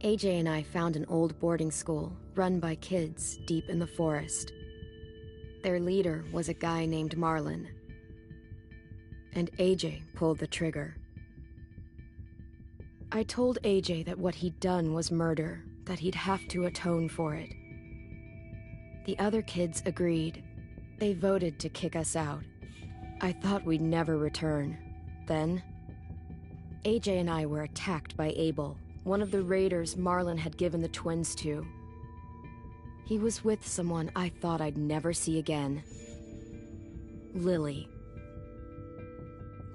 AJ and I found an old boarding school run by kids deep in the forest. Their leader was a guy named Marlin. And AJ pulled the trigger. I told AJ that what he'd done was murder, that he'd have to atone for it. The other kids agreed. They voted to kick us out. I thought we'd never return. Then, AJ and I were attacked by Abel, one of the raiders Marlin had given the twins to. He was with someone I thought I'd never see again. Lily.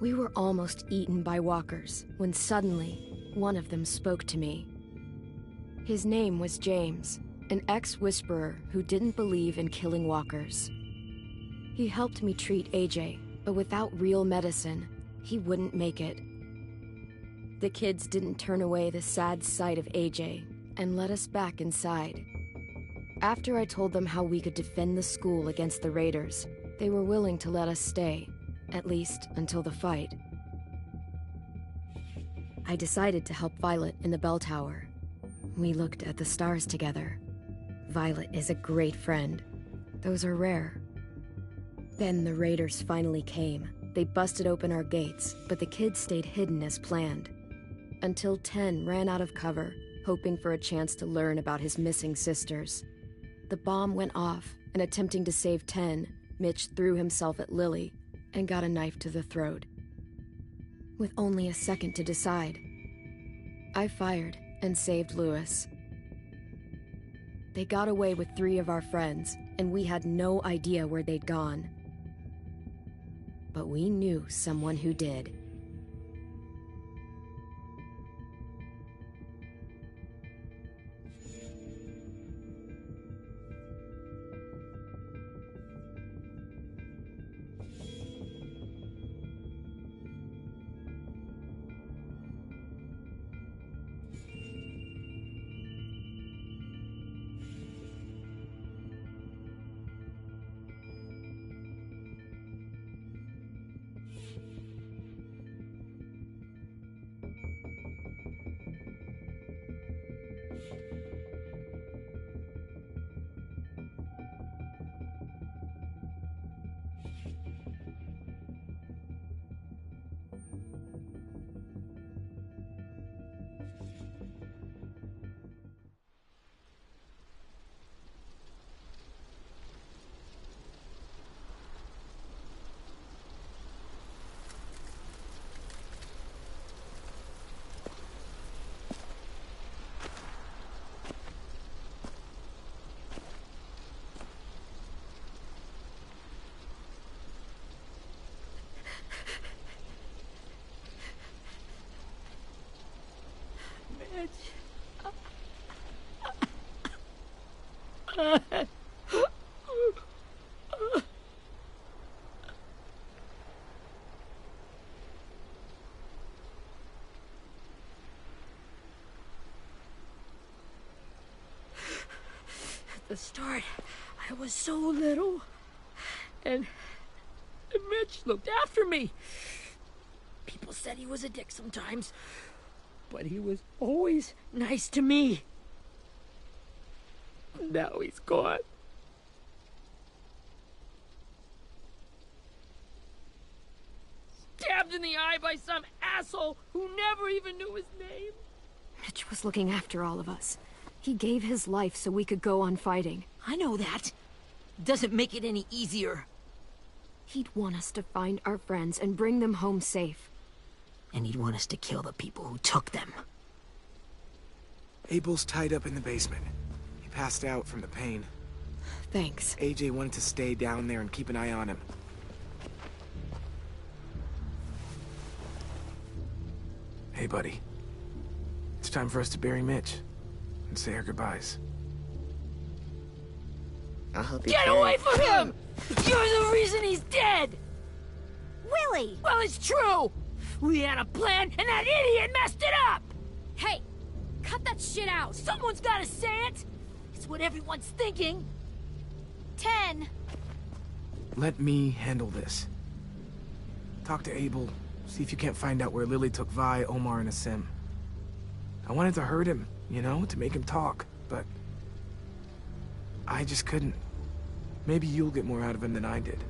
We were almost eaten by walkers when suddenly one of them spoke to me. His name was James, an ex-whisperer who didn't believe in killing walkers. He helped me treat AJ, but without real medicine, he wouldn't make it. The kids didn't turn away the sad sight of AJ and let us back inside. After I told them how we could defend the school against the raiders, they were willing to let us stay, at least until the fight. I decided to help Violet in the bell tower. We looked at the stars together. Violet is a great friend. Those are rare. Then the raiders finally came. They busted open our gates, but the kids stayed hidden as planned. Until 10 ran out of cover, hoping for a chance to learn about his missing sisters. The bomb went off, and attempting to save 10, Mitch threw himself at Lily and got a knife to the throat. With only a second to decide, I fired and saved Lewis. They got away with 3 of our friends, and we had no idea where they'd gone. But we knew someone who did. At the start, I was so little, and Mitch looked after me. People said he was a dick sometimes, but he was always nice to me. Now he's gone. Stabbed in the eye by some asshole who never even knew his name. Mitch was looking after all of us. He gave his life so we could go on fighting. I know that. Doesn't make it any easier. He'd want us to find our friends and bring them home safe. And he'd want us to kill the people who took them. Abel's tied up in the basement. He passed out from the pain. Thanks. AJ wanted to stay down there and keep an eye on him. Hey, buddy. It's time for us to bury Mitch and say our goodbyes. I'll help you. Get away from him! You're the reason he's dead! Willie! Well, it's true! We had a plan, and that idiot messed it up! Hey! Cut that shit out! Someone's gotta say it! It's what everyone's thinking. 10! Let me handle this. Talk to Abel, see if you can't find out where Lily took Vi, Omar, and Asim. I wanted to hurt him, you know, to make him talk, but I just couldn't. Maybe you'll get more out of him than I did.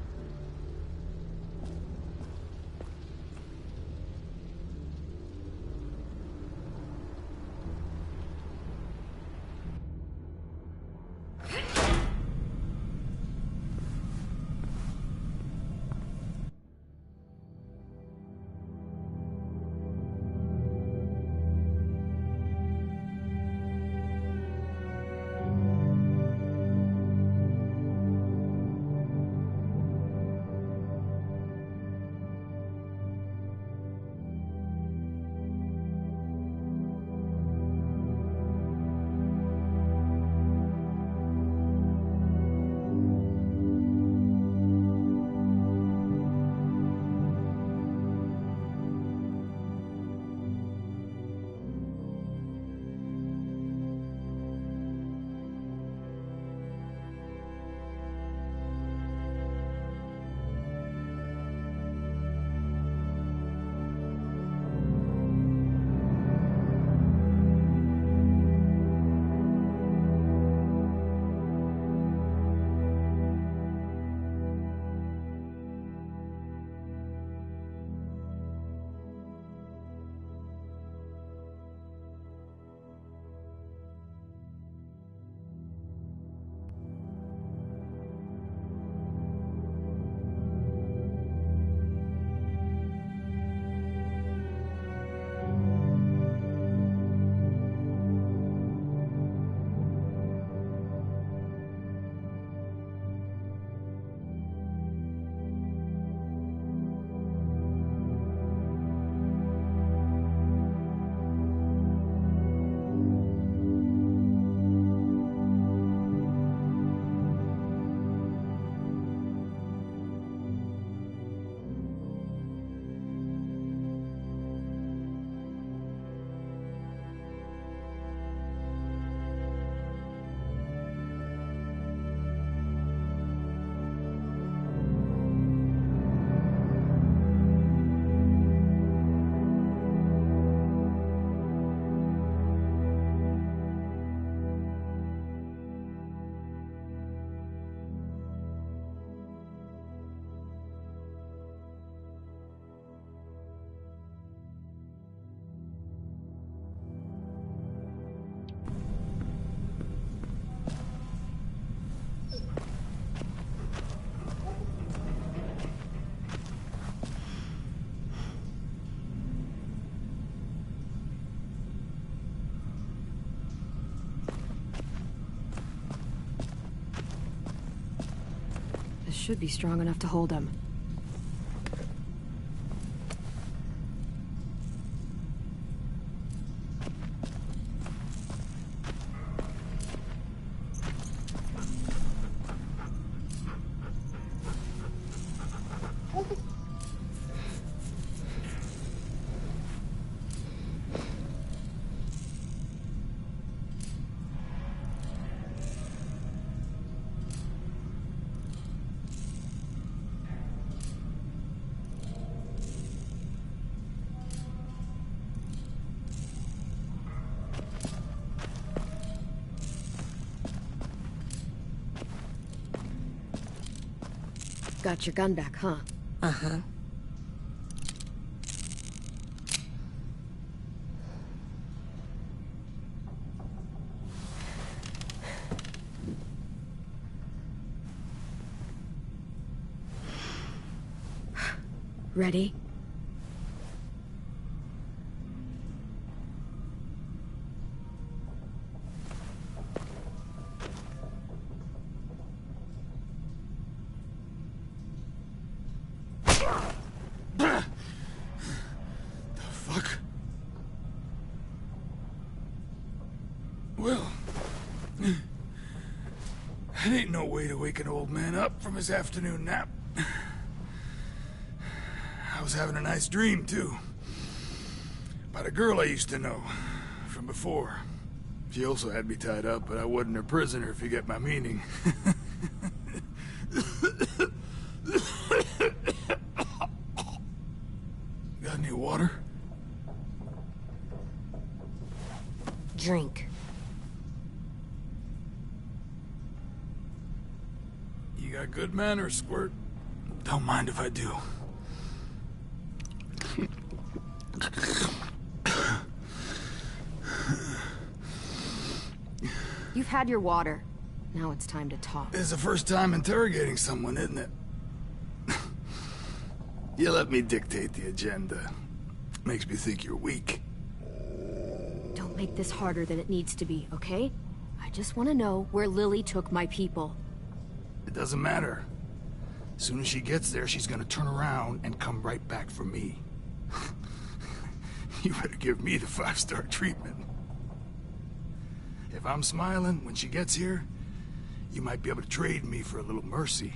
This should be strong enough to hold him. Got your gun back, huh? Uh-huh. Ready? Well, that ain't no way to wake an old man up from his afternoon nap. I was having a nice dream, too. About a girl I used to know from before. She also had me tied up, but I wasn't her prisoner, if you get my meaning. Got any water? Drink. You got good manners, Squirt. Don't mind if I do. You've had your water. Now it's time to talk. It's the first time interrogating someone, isn't it? You let me dictate the agenda. Makes me think you're weak. Don't make this harder than it needs to be, okay? I just want to know where Lily took my people. It doesn't matter. As soon as she gets there, she's gonna turn around and come right back for me. You better give me the 5-star treatment. If I'm smiling when she gets here, you might be able to trade me for a little mercy.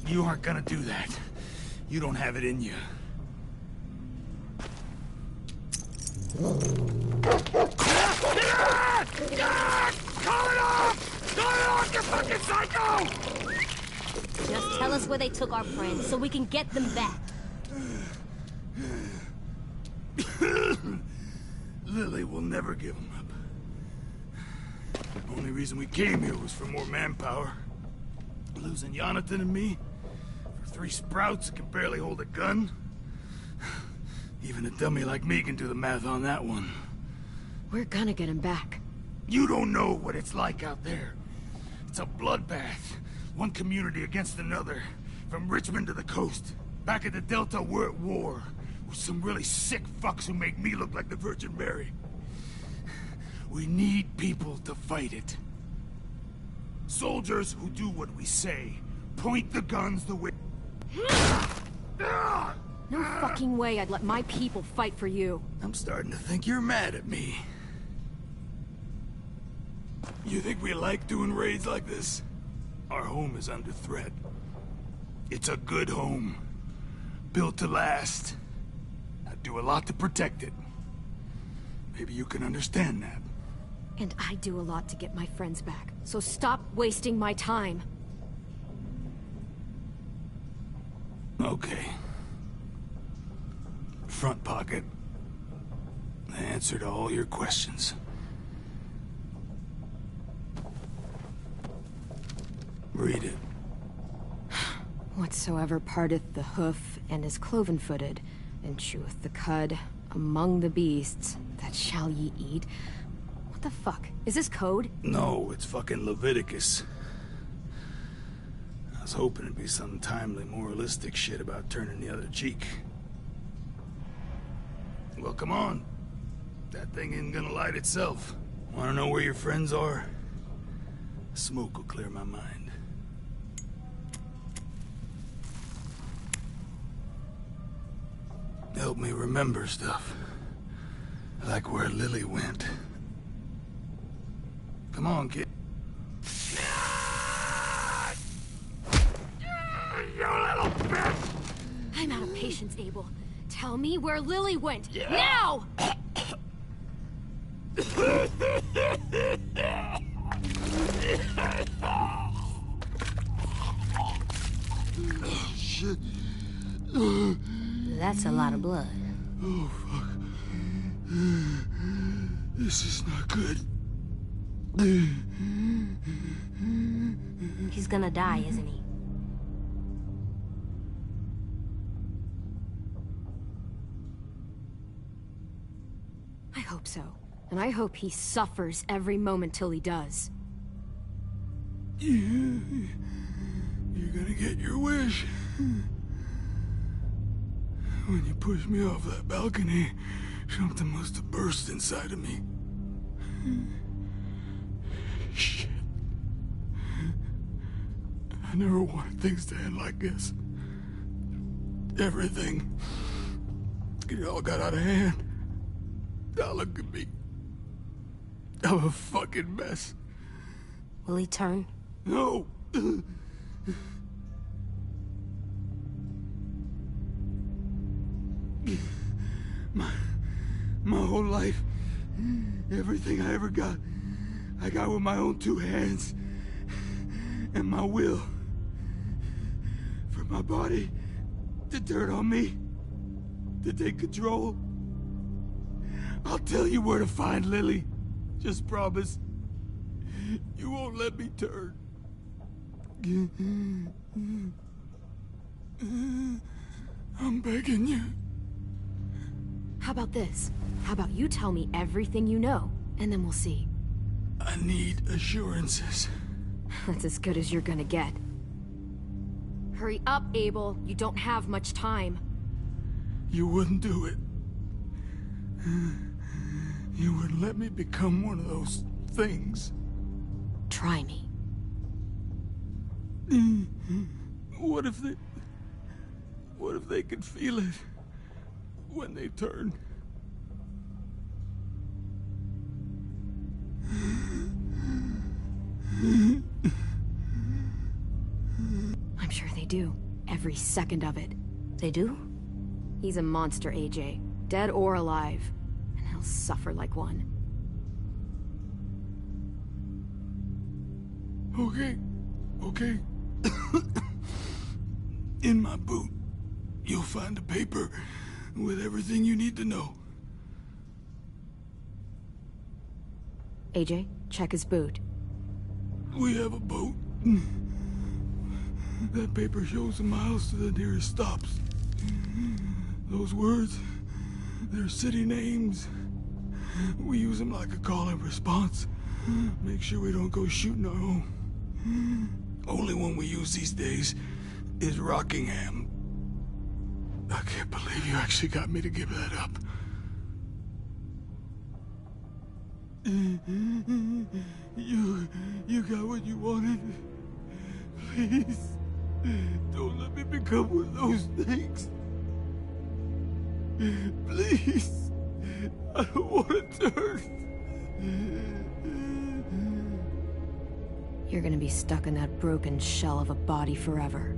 You aren't gonna do that. You don't have it in you. Call it off! Call it off, you fucking psycho! Just tell us where they took our friends so we can get them back. Lily will never give them up. The only reason we came here was for more manpower. Losing Jonathan and me for 3 sprouts that can barely hold a gun. Even a dummy like me can do the math on that one. We're gonna get him back. You don't know what it's like out there. It's a bloodbath. One community against another. From Richmond to the coast. Back at the Delta, we're at war. With some really sick fucks who make me look like the Virgin Mary. We need people to fight it. Soldiers who do what we say. Point the guns the way... No fucking way I'd let my people fight for you. I'm starting to think you're mad at me. You think we like doing raids like this? Our home is under threat. It's a good home. Built to last. I do a lot to protect it. Maybe you can understand that. And I do a lot to get my friends back. So stop wasting my time. Okay. Front pocket. The answer to all your questions. Read it. Whatsoever parteth the hoof and is cloven-footed, and cheweth the cud among the beasts, that shall ye eat. What the fuck? Is this code? No, it's fucking Leviticus. I was hoping it'd be some timely moralistic shit about turning the other cheek. Well, come on. That thing isn't gonna light itself. Wanna know where your friends are? Smoke will clear my mind. Help me remember stuff. Like where Lily went. Come on, kid. You little bitch! I'm out of patience, Abel. Tell me where Lily went. Now! Shit. That's a lot of blood. Oh, fuck. This is not good. He's gonna die, isn't he? I hope so. And I hope he suffers every moment till he does. You're gonna get your wish. When you pushed me off that balcony, something must have burst inside of me. Shit. I never wanted things to end like this. Everything. It all got out of hand. Now look at me. I'm a fucking mess. Will he turn? No! My whole life, everything I ever got, I got with my own 2 hands. And my will. For my body to turn on me. to take control. I'll tell you where to find Lily. Just promise. You won't let me turn. I'm begging you. How about this? How about you tell me everything you know, and then we'll see. I need assurances. That's as good as you're gonna get. Hurry up, Abel. You don't have much time. You wouldn't do it. You would let me become one of those things. Try me. What if they could feel it when they turn? I'm sure they do. Every second of it. They do? He's a monster, AJ. Dead or alive. And he'll suffer like one. Okay. In my boot, you'll find a paper with everything you need to know. AJ, check his boot. We have a boat. That paper shows the miles to the nearest stops. Those words, they're city names. We use them like a call and response. Make sure we don't go shooting our own. Only one we use these days is Rockingham. I can't believe you actually got me to give that up. You got what you wanted. Please, don't let me become one of those things. Please, I don't want to turn. You're gonna be stuck in that broken shell of a body forever.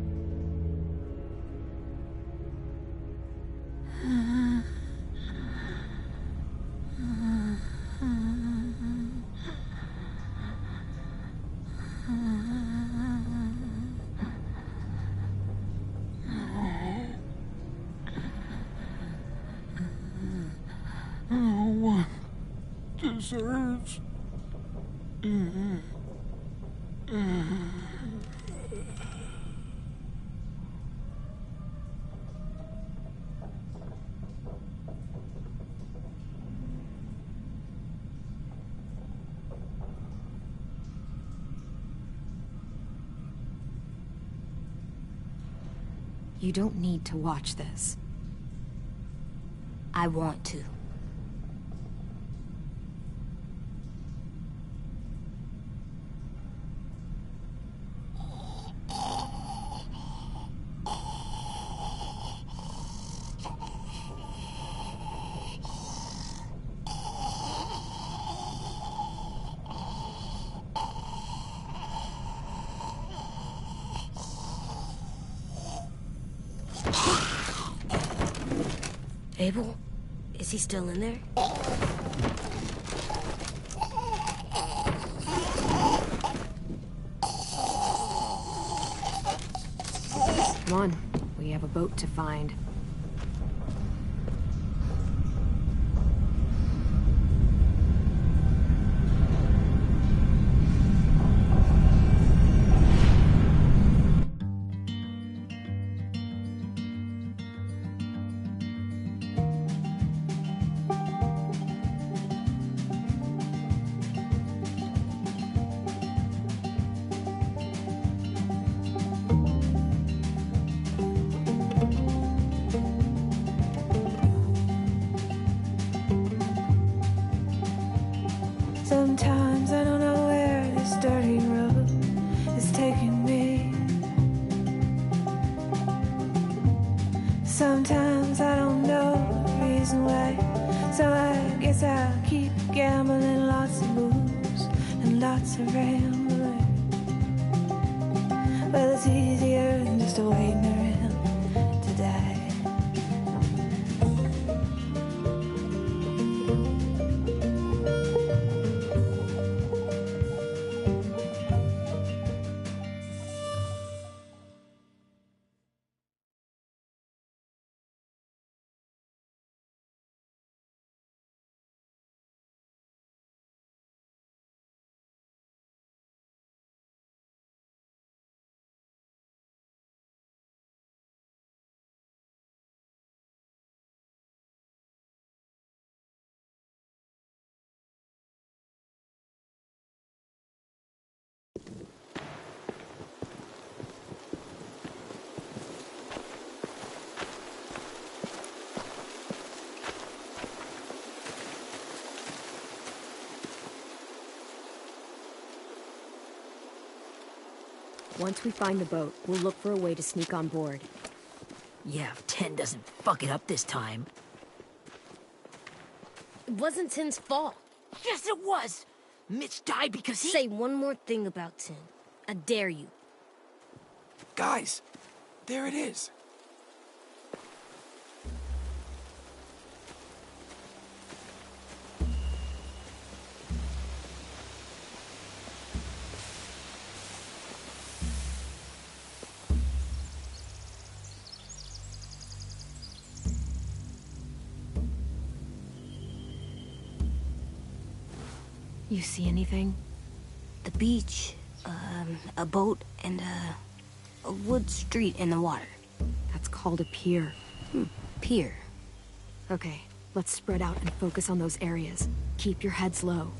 No one deserves. You don't need to watch this. I want to. Abel? Is he still in there? Come on, we have a boat to find. Sometimes I don't know where this dirty road is taking me. Sometimes I don't know the reason why. So I guess I'll keep gambling, lots of moves and lots of rambling. Well, it's easier than just waiting around to die. Once we find the boat, we'll look for a way to sneak on board. Yeah, if 10 doesn't fuck it up this time. It wasn't Tin's fault. Yes, it was! Mitch died because he... Say one more thing about Tin. I dare you. Guys, there it is. You see anything? The beach, a boat, and a wood street in the water. That's called a pier. Pier. Okay, let's spread out and focus on those areas. Keep your heads low.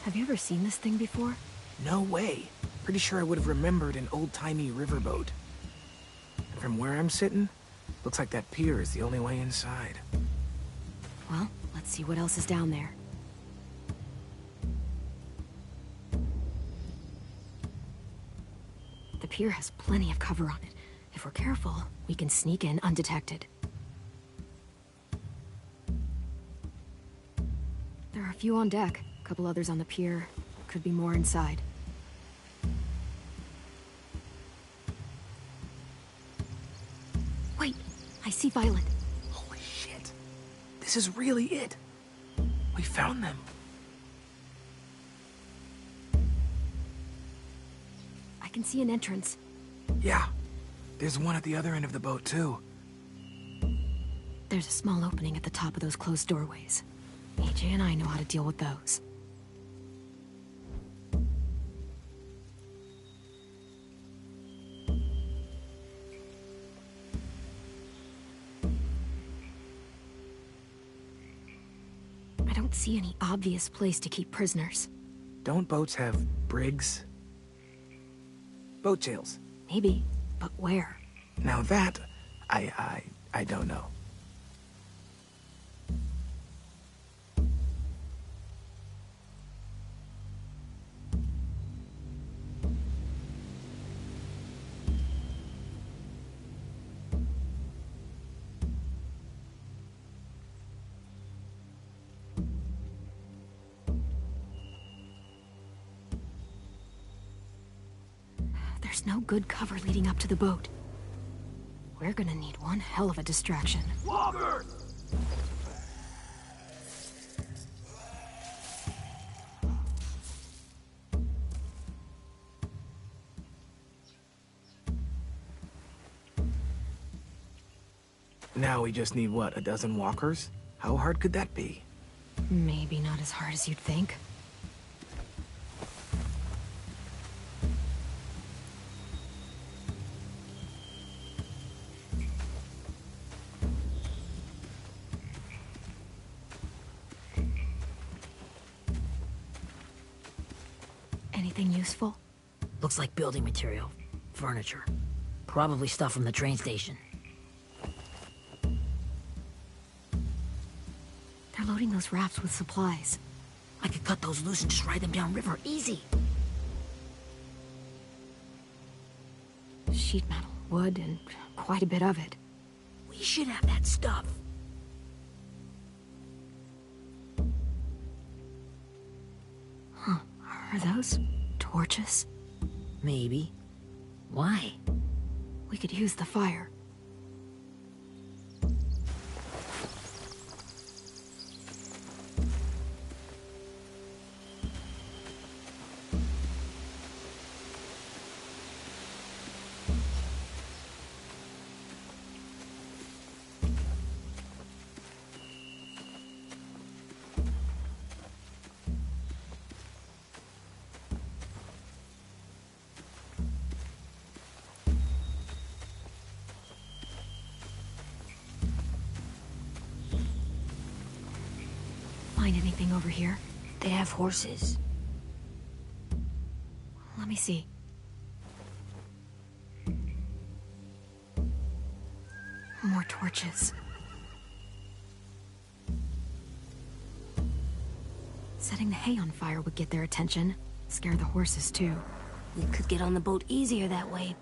Have you ever seen this thing before? No way. Pretty sure I would have remembered an old-timey riverboat. And from where I'm sitting, looks like that pier is the only way inside. Well, let's see what else is down there. The pier has plenty of cover on it. If we're careful, we can sneak in undetected. There are a few on deck, a couple others on the pier. Could be more inside. Wait, I see Violet. Holy shit. This is really it. We found them. I can see an entrance. Yeah. There's one at the other end of the boat, too. There's a small opening at the top of those closed doorways. AJ and I know how to deal with those. I don't see any obvious place to keep prisoners. Don't boats have brigs? Boat jails. Maybe, but where? Now that, I don't know. There's no good cover leading up to the boat. We're gonna need one hell of a distraction. Walker! Now we just need, what, a dozen walkers? How hard could that be? Maybe not as hard as you'd think. Anything useful? Looks like building material. Furniture. Probably stuff from the train station. They're loading those rafts with supplies. I could cut those loose and just ride them downriver. Easy. Sheet metal, wood, and quite a bit of it. We should have that stuff. Huh. Are those torches? Maybe. Why? We could use the fire. Find anything over here? They have horses. Let me see. torches. Setting the hay on fire would get their attention. Scare the horses, too. We could get on the boat easier that way.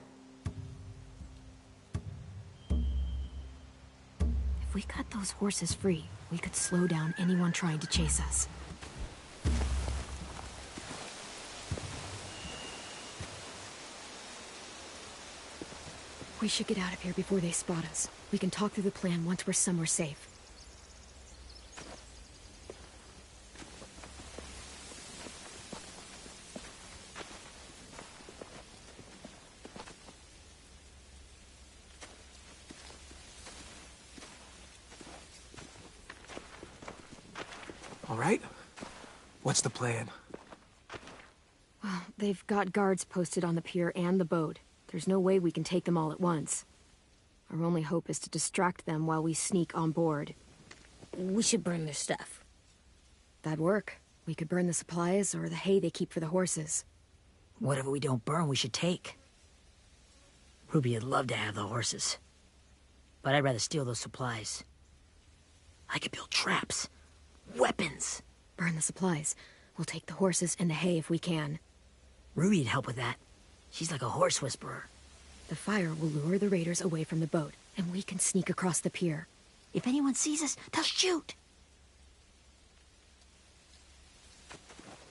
If we cut those horses free, we could slow down anyone trying to chase us. We should get out of here before they spot us. We can talk through the plan once we're somewhere safe. All right. What's the plan? Well, they've got guards posted on the pier and the boat. There's no way we can take them all at once. Our only hope is to distract them while we sneak on board. We should burn their stuff. That'd work. We could burn the supplies or the hay they keep for the horses. Whatever we don't burn, we should take. Ruby would love to have the horses. But I'd rather steal those supplies. I could build traps. Weapons. Burn the supplies. We'll take the horses and the hay if we can. Ruby'd help with that. She's like a horse whisperer. The fire will lure the raiders away from the boat, and we can sneak across the pier. If anyone sees us, they'll shoot.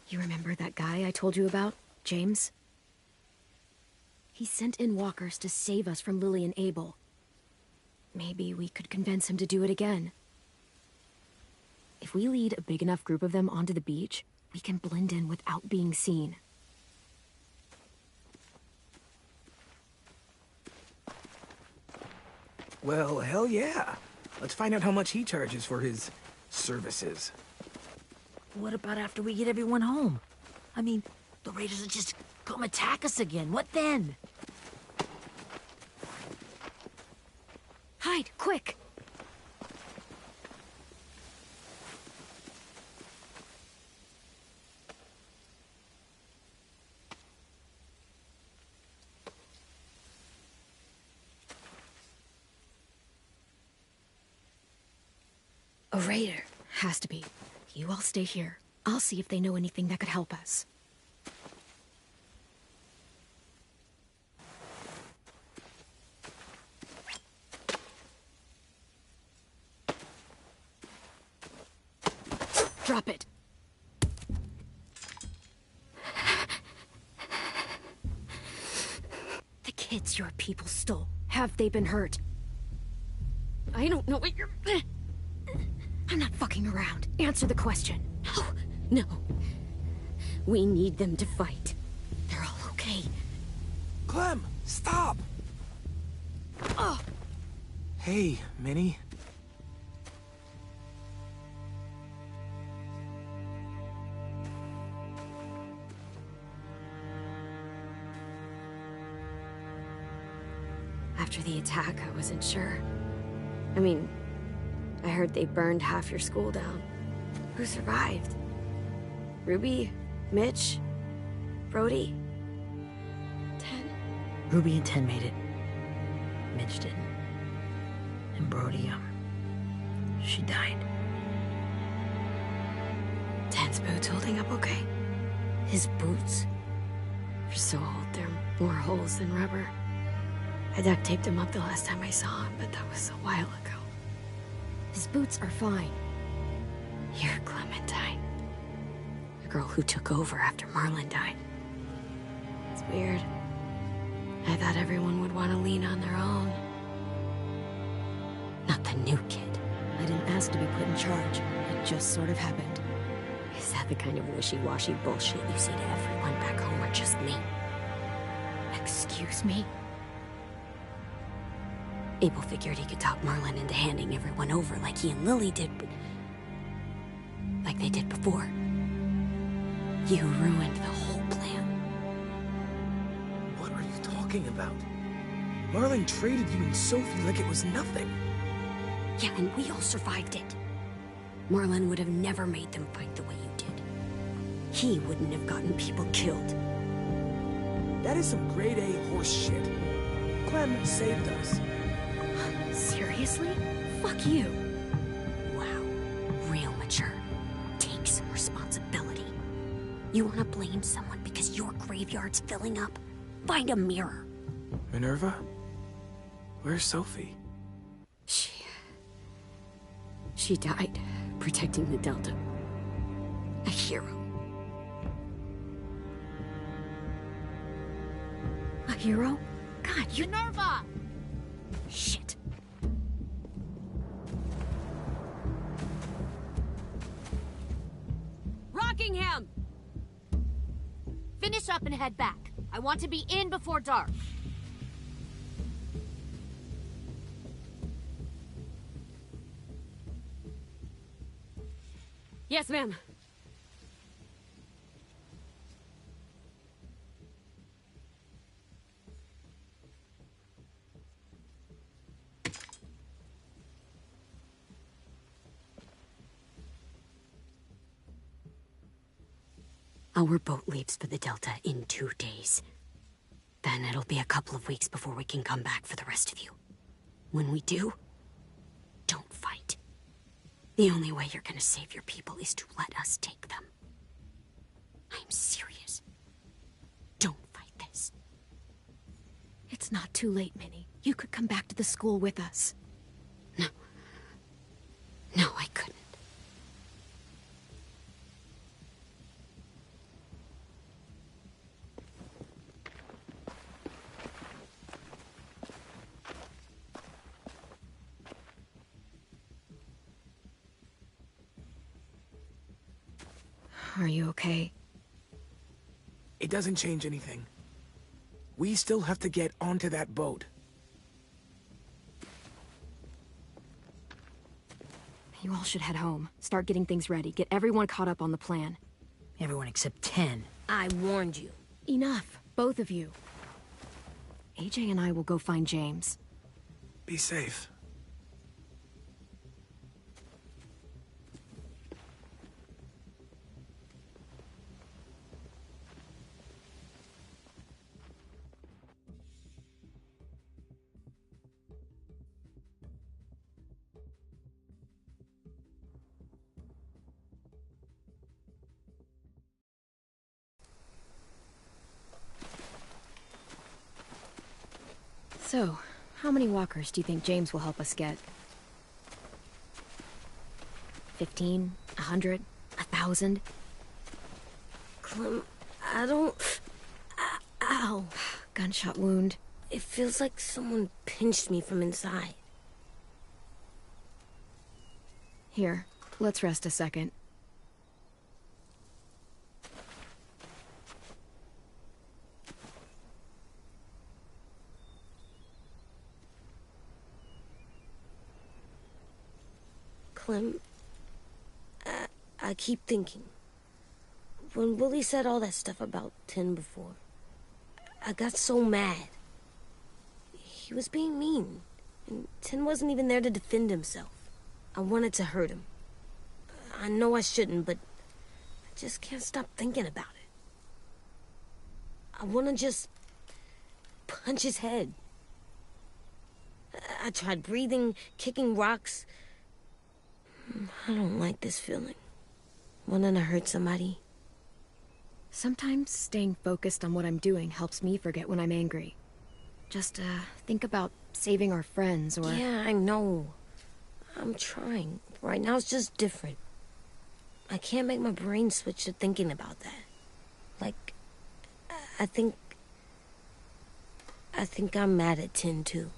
You remember that guy I told you about? James? He sent in walkers to save us from Lily and Abel. Maybe we could convince him to do it again. If we lead a big enough group of them onto the beach, we can blend in without being seen. Well, hell yeah. Let's find out how much he charges for his services. What about after we get everyone home? I mean, the raiders will just come attack us again. What then? Hide, quick! A raider. Has to be. You all stay here. I'll see if they know anything that could help us. Drop it. The kids your people stole. Have they been hurt? I don't know what you're... I'm not fucking around. Answer the question. No. We need them to fight. They're all okay. Clem, stop! Oh. Hey, Minnie. After the attack, I wasn't sure. I mean, I heard they burned half your school down. Who survived? Ruby? Mitch? Brody? 10? Ruby and 10 made it. Mitch didn't. And Brody, she died. 10's boots holding up okay? His boots? They're so old, they're more holes than rubber. I duct taped him up the last time I saw him, but that was a while ago. His boots are fine. You're Clementine. The girl who took over after Marlon died. It's weird. I thought everyone would want to lean on their own. Not the new kid. I didn't ask to be put in charge. It just sort of happened. Is that the kind of wishy-washy bullshit you say to everyone back home or just me? Excuse me? Abel figured he could talk Marlon into handing everyone over like he and Lily did, but... like they did before. You ruined the whole plan. What are you talking about? Marlon traded you and Sophie like it was nothing. Yeah, and we all survived it. Marlon would have never made them fight the way you did. He wouldn't have gotten people killed. That is some grade A horse shit. Clem saved us. Seriously? Fuck you. Wow. Real mature. Take some responsibility. You want to blame someone because your graveyard's filling up? Find a mirror. Minerva? Where's Sophie? She died protecting the Delta. A hero. A hero? God, you... Minerva! Shit. Rockingham! Finish up and head back. I want to be in before dark. Yes, ma'am. Our boat leaves for the Delta in 2 days. Then it'll be a couple of weeks before we can come back for the rest of you. When we do, don't fight. The only way you're gonna save your people is to let us take them. I'm serious. Don't fight this. It's not too late, Minnie. You could come back to the school with us. No. No, I couldn't. Are you okay? It doesn't change anything. We still have to get onto that boat. You all should head home. Start getting things ready. Get everyone caught up on the plan. Everyone except 10. I warned you. Enough, both of you. AJ and I will go find James. Be safe. So, how many walkers do you think James will help us get? 15? 100? 1,000? Clem, I don't... Ow. Gunshot wound. It feels like someone pinched me from inside. Here, let's rest a second. Clem, I keep thinking. When Willie said all that stuff about 10 before, I got so mad. He was being mean, and 10 wasn't even there to defend himself. I wanted to hurt him. I know I shouldn't, but I just can't stop thinking about it. I want to just punch his head. I tried breathing, kicking rocks. I don't like this feeling. Wanting to hurt somebody. Sometimes staying focused on what I'm doing helps me forget when I'm angry. Just, think about saving our friends or... Yeah, I know. I'm trying. Right now it's just different. I can't make my brain switch to thinking about that. Like, I think I'm mad at 10 too.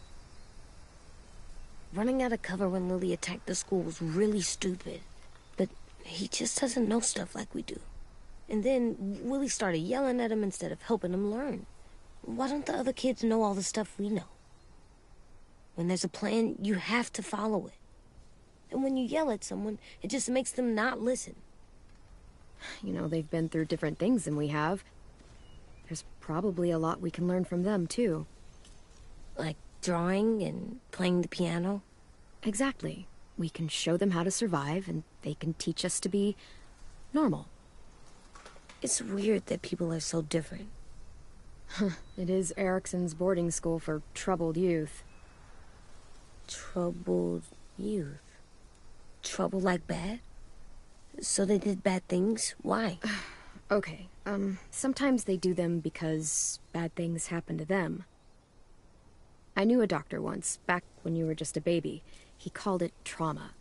Running out of cover when Lily attacked the school was really stupid. But he just doesn't know stuff like we do. And then Willie started yelling at him instead of helping him learn. Why don't the other kids know all the stuff we know? When there's a plan, you have to follow it. And when you yell at someone, it just makes them not listen. You know, they've been through different things than we have. There's probably a lot we can learn from them, too. Like drawing and playing the piano? Exactly. We can show them how to survive, and they can teach us to be normal. It's weird that people are so different. It is Erickson's boarding school for troubled youth. Troubled Youth. Trouble like bad? So they did bad things? Why? Okay, sometimes they do them because bad things happen to them. I knew a doctor once, back when you were just a baby. He called it trauma.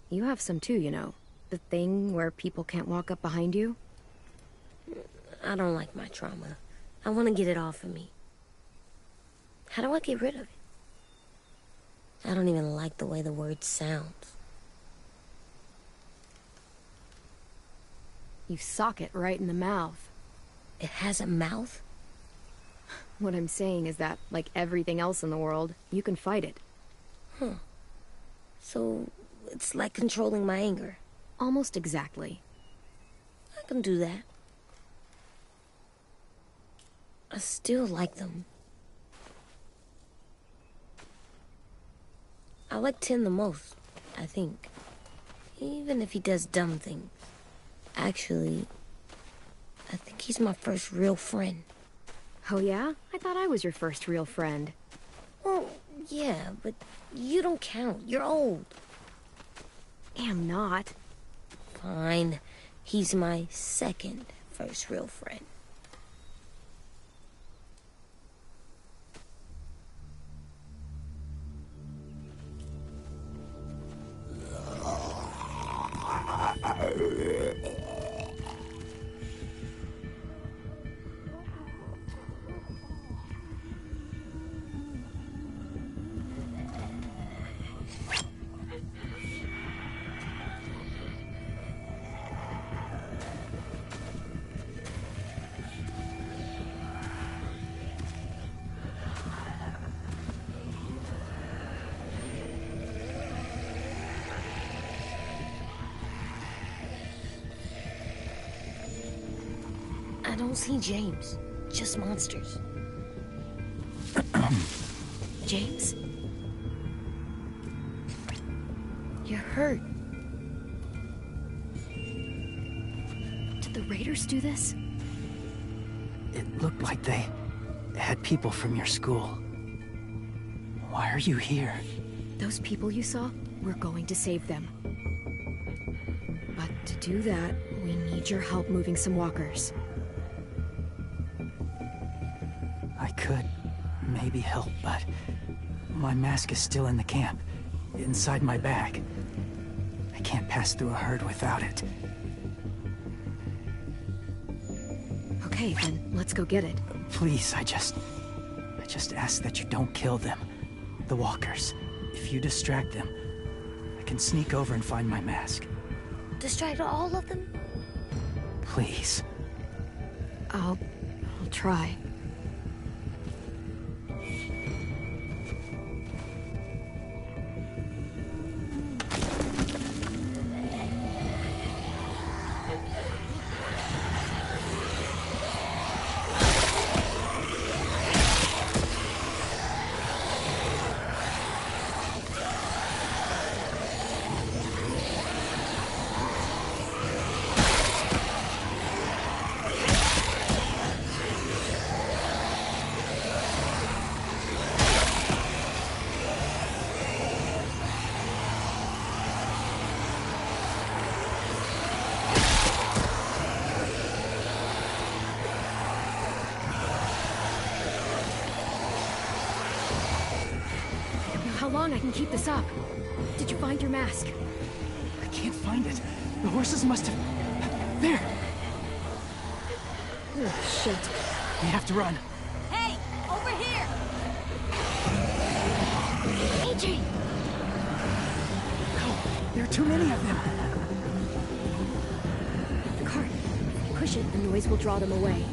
You have some too, you know. The thing where people can't walk up behind you. I don't like my trauma. I want to get it off of me. How do I get rid of it? I don't even like the way the word sounds. You sock it right in the mouth. It has a mouth? What I'm saying is that, like everything else in the world, you can fight it. Huh. So, it's like controlling my anger. Almost exactly. I can do that. I still like them. I like Tin the most, I think. Even if he does dumb things. Actually, I think he's my first real friend. Oh yeah? I thought I was your first real friend. Well, yeah, but you don't count. You're old. Am not. Fine. He's my second first real friend. I don't see James, just monsters. James? You're hurt. Did the raiders do this? It looked like they had people from your school. Why are you here? Those people you saw, we're going to save them. But to do that, we need your help moving some walkers. I could maybe help, but my mask is still in the camp, inside my bag. I can't pass through a herd without it. Okay, then let's go get it. Please, I just ask that you don't kill them. The walkers. If you distract them, I can sneak over and find my mask. Distract all of them? Please. I'll try. How long I can keep this up? Did you find your mask? I can't find it. The horses must have... There! Oh, shit. We have to run. Hey, over here! AJ! No, there are too many of them. The cart. Push it, the noise will draw them away.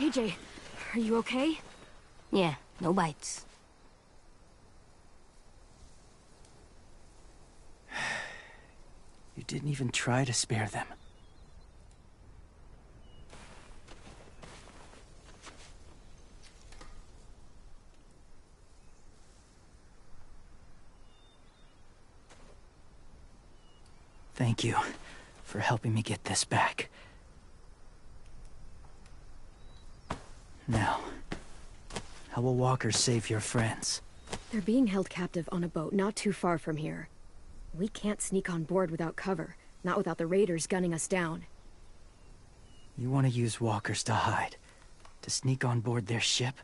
AJ, are you okay? Yeah, no bites. You didn't even try to spare them. Thank you for helping me get this back. Now, how will walkers save your friends? They're being held captive on a boat not too far from here. We can't sneak on board without cover, not without the raiders gunning us down. You want to use walkers to hide? To sneak on board their ship?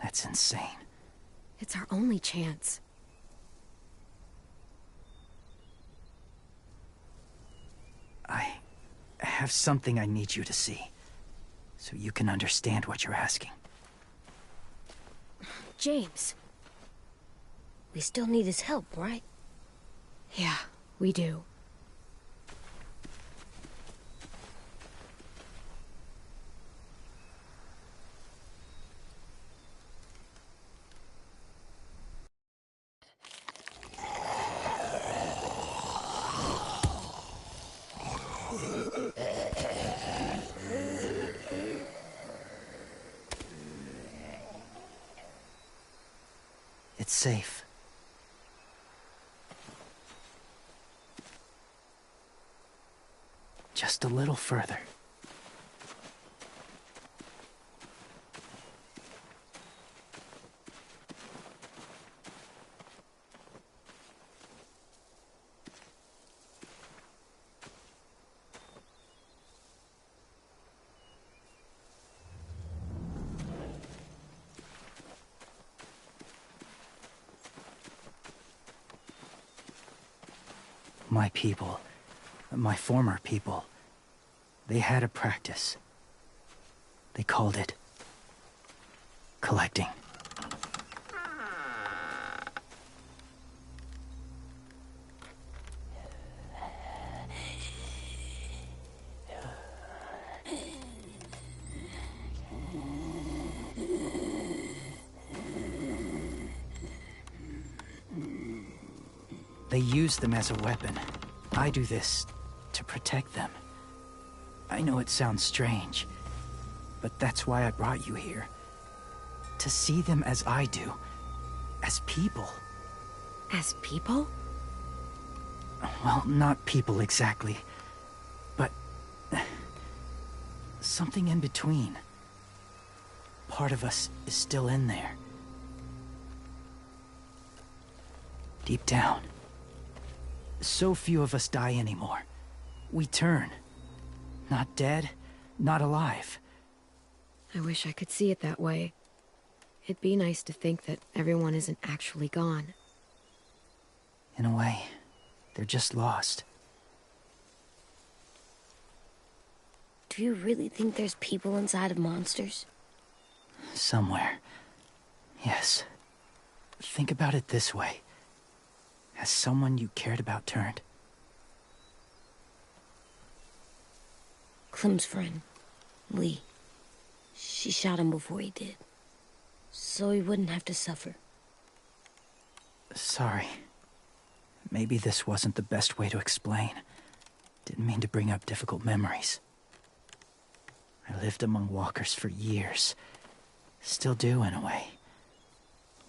That's insane. It's our only chance. I have something I need you to see, so you can understand what you're asking. James. We still need his help, right? Yeah, we do. It's safe. Just a little further. My people, my former people, they had a practice. They called it collecting. They use them as a weapon. I do this to protect them. I know it sounds strange, but that's why I brought you here. To see them as I do. As people. As people? Well, not people exactly, but something in between. Part of us is still in there. Deep down. So few of us die anymore. We turn. Not dead, not alive. I wish I could see it that way. It'd be nice to think that everyone isn't actually gone. In a way, they're just lost. Do you really think there's people inside of monsters? Somewhere. Yes. Think about it this way. Has someone you cared about turned? Clem's friend, Lee. She shot him before he did. So he wouldn't have to suffer. Sorry. Maybe this wasn't the best way to explain. Didn't mean to bring up difficult memories. I lived among walkers for years. Still do, in a way.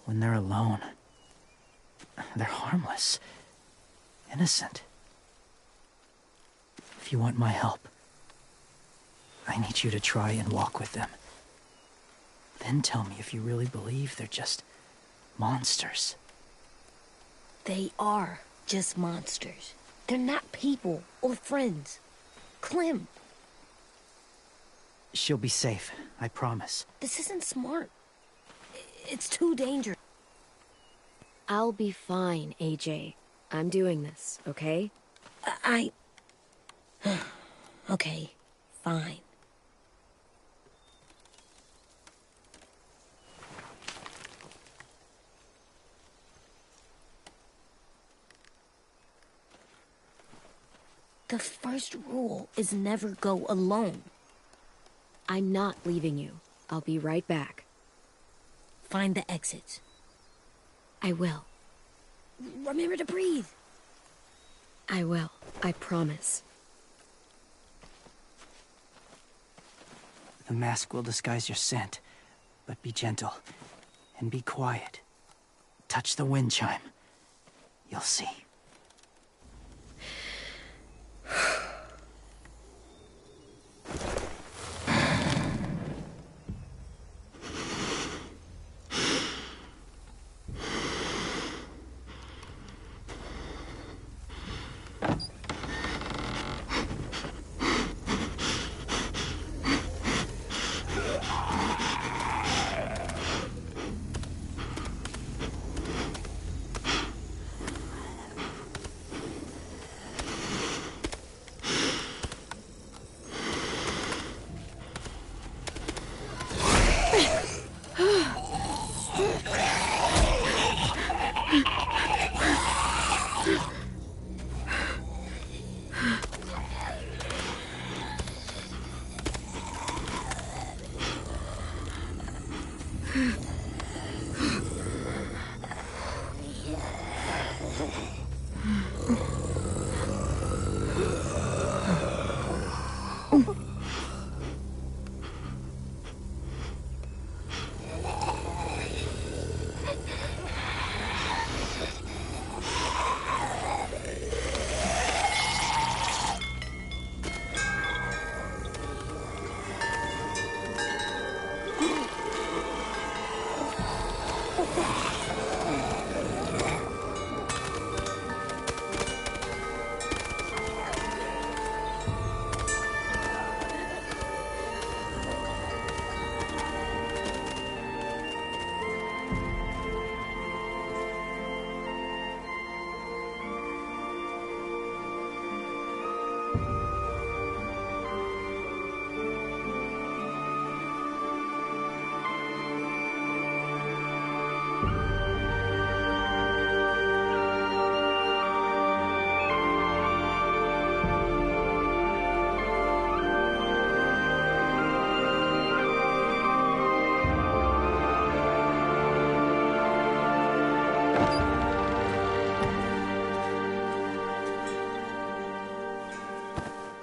When they're alone, they're harmless. Innocent. If you want my help, I need you to try and walk with them. Then tell me if you really believe they're just monsters. They are just monsters. They're not people or friends. Clem, She'll be safe, I promise. this isn't smart. It's too dangerous. I'll be fine, AJ. I'm doing this, okay? Okay, fine. The first rule is never go alone. I'm not leaving you. I'll be right back. Find the exits. I will. Remember to breathe. I will. I promise. The mask will disguise your scent, but be gentle and be quiet. Touch the wind chime. You'll see.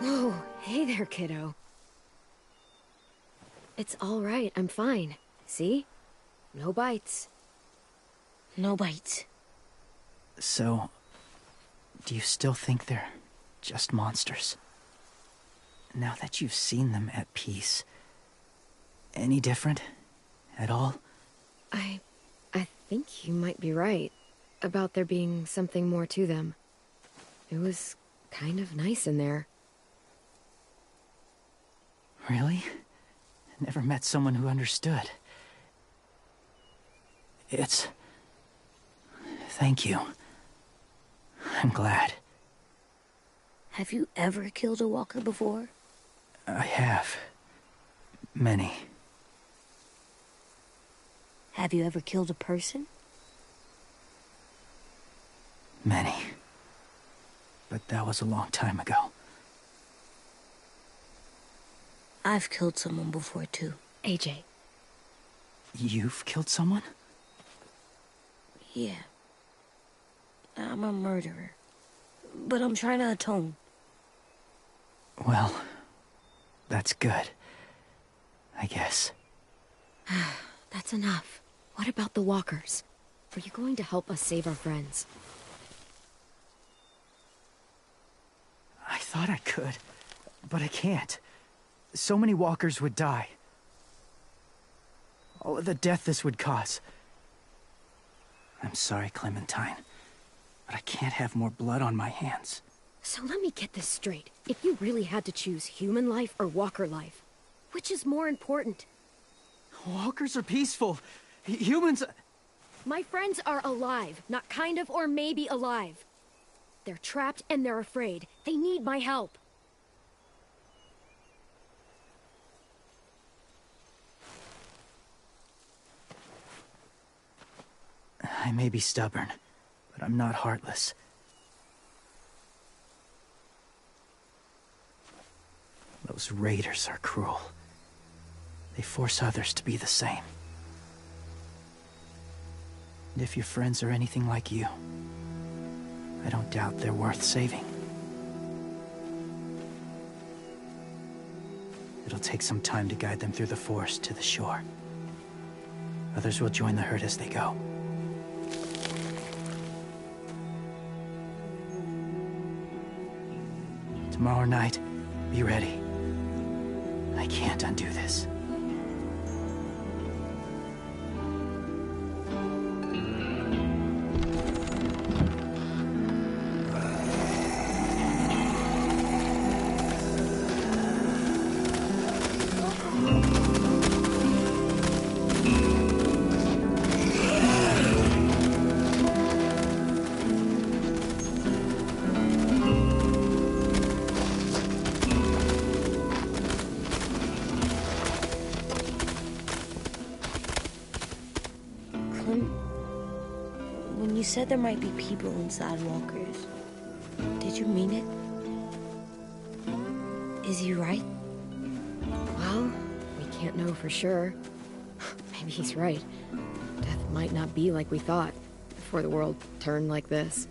Oh, hey there, kiddo. It's all right, I'm fine. See? No bites. No bites. So, do you still think they're just monsters? Now that you've seen them at peace, any different at all? I think you might be right about there being something more to them. It was kind of nice in there. Really? Never met someone who understood. Thank you. I'm glad. Have you ever killed a walker before? I have. Many. Have you ever killed a person? Many. But that was a long time ago. I've killed someone before, too. AJ. You've killed someone? Yeah. I'm a murderer. But I'm trying to atone. Well, that's good. I guess. That's enough. What about the walkers? Are you going to help us save our friends? I thought I could, but I can't. So many walkers would die. All of the death this would cause. I'm sorry, Clementine, but I can't have more blood on my hands. So let me get this straight. If you really had to choose human life or walker life, which is more important? Walkers are peaceful. Humans... My friends are alive, not kind of or maybe alive. They're trapped and they're afraid. They need my help. I may be stubborn, but I'm not heartless. Those raiders are cruel. They force others to be the same. And if your friends are anything like you, I don't doubt they're worth saving. It'll take some time to guide them through the forest to the shore. Others will join the herd as they go. Tomorrow night, be ready. I can't undo this. When you said there might be people inside walkers, did you mean it? Is he right? Well, we can't know for sure. Maybe he's right. Death might not be like we thought before the world turned like this.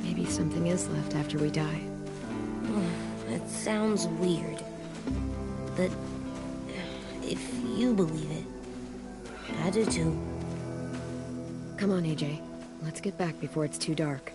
Maybe something is left after we die. It sounds weird. But if you believe it, I do too. Come on, AJ. Let's get back before it's too dark.